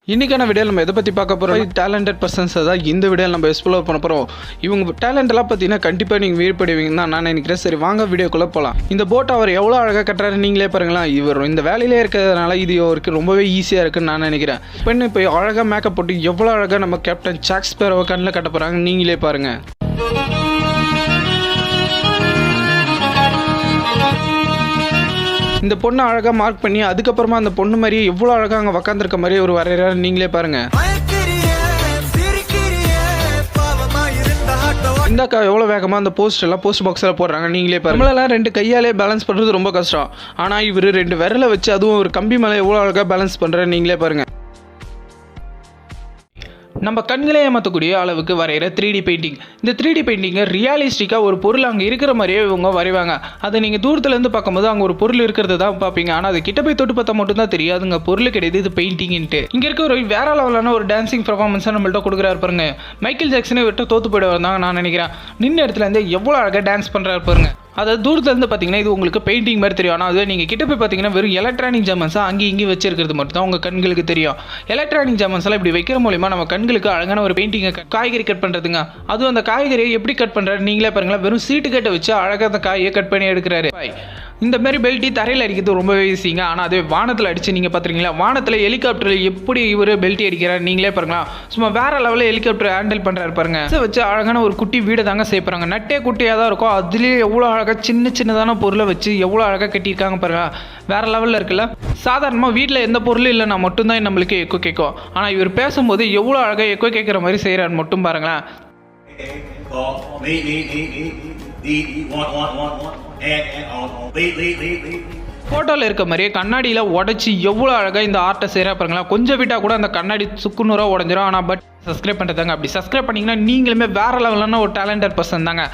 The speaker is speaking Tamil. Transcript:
இன்றைக்கான வீடியோ நம்ம எதை பற்றி பார்க்க போகிறோம், டேலண்டட் பர்சன்ஸ் தான் இந்த வீடியோ நம்ம எக்ஸ்ப்ளோர் பண்ண போகிறோம். இவங்க டேலண்டெல்லாம் பார்த்தீங்கன்னா கண்டிப்பாக நீங்கள் வீழ்படுவீங்க தான் நான் நினைக்கிறேன். சரி வாங்க வீடியோக்குள்ளே போகலாம். இந்த போட்டை அவர் எவ்வளோ அழகாக கட்டுறாரு நீங்களே பாருங்களேன். இவர் இந்த வேலையிலே இருக்கிறதுனால இது அவருக்கு ரொம்பவே ஈஸியாக இருக்குன்னு நான் நினைக்கிறேன். பெண்ணு இப்போ அழகாக மேக்கப் போட்டு எவ்வளோ அழகாக நம்ம கேப்டன் ஜாக் ஸ்பேரோவை கண்ணில் கட்ட போகிறாங்க நீங்களே பாருங்கள். இந்த பொண்ணை அழகாக மார்க் பண்ணி அதுக்கப்புறமா அந்த பொண்ணு மாதிரியே எவ்வளோ அழகாக அங்கே உக்காந்துருக்க மாதிரியே ஒரு வரைகிறாரு நீங்களே பாருங்கள். இந்தாக்கா எவ்வளோ வேகமாக அந்த போஸ்ட் பாக்ஸில் போடுறாங்க நீங்களே பாருங்க. நம்மளெல்லாம் ரெண்டு கையாலே பேலன்ஸ் பண்ணுறது ரொம்ப கஷ்டம். ஆனால் இவர் ரெண்டு விரலை வச்சு அதுவும் ஒரு கம்பி மேலே எவ்வளோ அழகாக பேலன்ஸ் பண்ணுறாரு நீங்களே பாருங்கள். நம்ம கண்களே ஏமாற்றக்கூடிய அளவுக்கு வரைகிற 3D பெயிண்டிங். இந்த 3D பெயிண்டிங்கை ரியாலிஸ்டிக்காக ஒரு பொருள் அங்கே இருக்கிற மாதிரியே இவங்க வரைவாங்க. அதை நீங்கள் தூரத்துலேருந்து பார்க்கும்போது அங்கே ஒரு பொருள் இருக்கிறது தான் பார்ப்பீங்க. ஆனால் அது கிட்ட போய் தொட்டு பார்த்தா மட்டும்தான் தெரியும் அதுங்க பொருள் கிடையாது, இது பெயிண்டிங்ன்ட்டு. இங்கே இருக்க ஒரு வேற லெவலான ஒரு டான்சிங் பர்ஃபார்மன்ஸாக நம்மள்ட்ட கொடுக்குறாரு பாருங்க. மைக்கேல் ஜாக்சனே விட்டு தோத்து போயிடுவார் தான் நான் நினைக்கிறேன். நின்ன இடத்துலேருந்து எவ்வளோ அழகாக டான்ஸ் பண்ணுறாரு பாருங்க. அதாவது தூரத்துலேருந்து பார்த்தீங்கன்னா இது உங்களுக்கு பெயிண்டிங் மாதிரி தெரியும். ஆனால் அது நீங்கள் கிட்ட போய் பார்த்தீங்கன்னா வெறும் எலக்ட்ரானிக் ஜாமன்ஸாக அங்கேயும் இங்கேயும் வச்சிருக்கிறது மட்டும் தான் உங்கள் கண்களுக்கு தெரியும். எலக்ட்ரானிக் ஜாமன்ஸ்லாம் இப்படி வைக்கிற மூலிமா நம்ம கண்களுக்கு அழகான ஒரு பெயிண்டிங்கை காய்கறி கட் பண்ணுறதுங்க. அதுவும் அந்த காய்கறியை எப்படி கட் பண்ணுறாரு நீங்களே பாருங்களேன். வெறும் சீட்டு கட்டை வச்சு அழகாக அந்த காயை கட் பண்ணி எடுக்கிறாரு. இந்த மாதிரி பெல்ட்டி தரையில் அடிக்கிறது ரொம்பவே ஈஸிங்க. ஆனால் அதே வானத்தில் அடித்து நீங்கள் பார்த்துருக்கீங்களா, வானத்தில் ஹெலிகாப்டரில் எப்படி இவர் பெல்ட்டி அடிக்கிறார் நீங்களே பாருங்களா. சும்மா வேறு லெவலில் ஹெலிகாப்டர் ஹேண்டில் பண்ணுறாரு பாருங்க. இதை வச்சு அழகான ஒரு குட்டி வீடை தாங்க செய்யப்படுறாங்க. நட்டே குட்டியாக தான் இருக்கும். அதுலேயே எவ்வளோ அழகாக சின்னதான பொருளை வச்சு எவ்வளோ அழகாக கட்டியிருக்காங்க பாருங்க. வேறு லெவலில் இருக்குல்ல. சாதாரணமாக வீட்டில் எந்த பொருளும் இல்லைன்னா மட்டும்தான் நம்மளுக்கு எக்கோ கேட்கும். ஆனால் இவர் பேசும்போது எவ்வளோ அழகாக எக்கோ கேட்குற மாதிரி செய்கிறாரு மட்டும் பாருங்களேன். ஃபோட்டோவில் இருக்க மாதிரியே கண்ணாடியில் உடச்சி எவ்வளோ அழகாக இந்த ஆர்ட்டை செய்கிறா பாருங்களா. கொஞ்சம் விட்டால் கூட அந்த கண்ணாடி சுக்குநூறாக உடஞ்சிரும். ஆனால் பட் சப்ஸ்கிரைப் பண்ணுறதாங்க. அப்படி சப்ஸ்கிரைப் பண்ணிங்கன்னா நீங்களுமே வேறு லெவலான ஒரு டேலண்டட் பர்சன் தாங்க.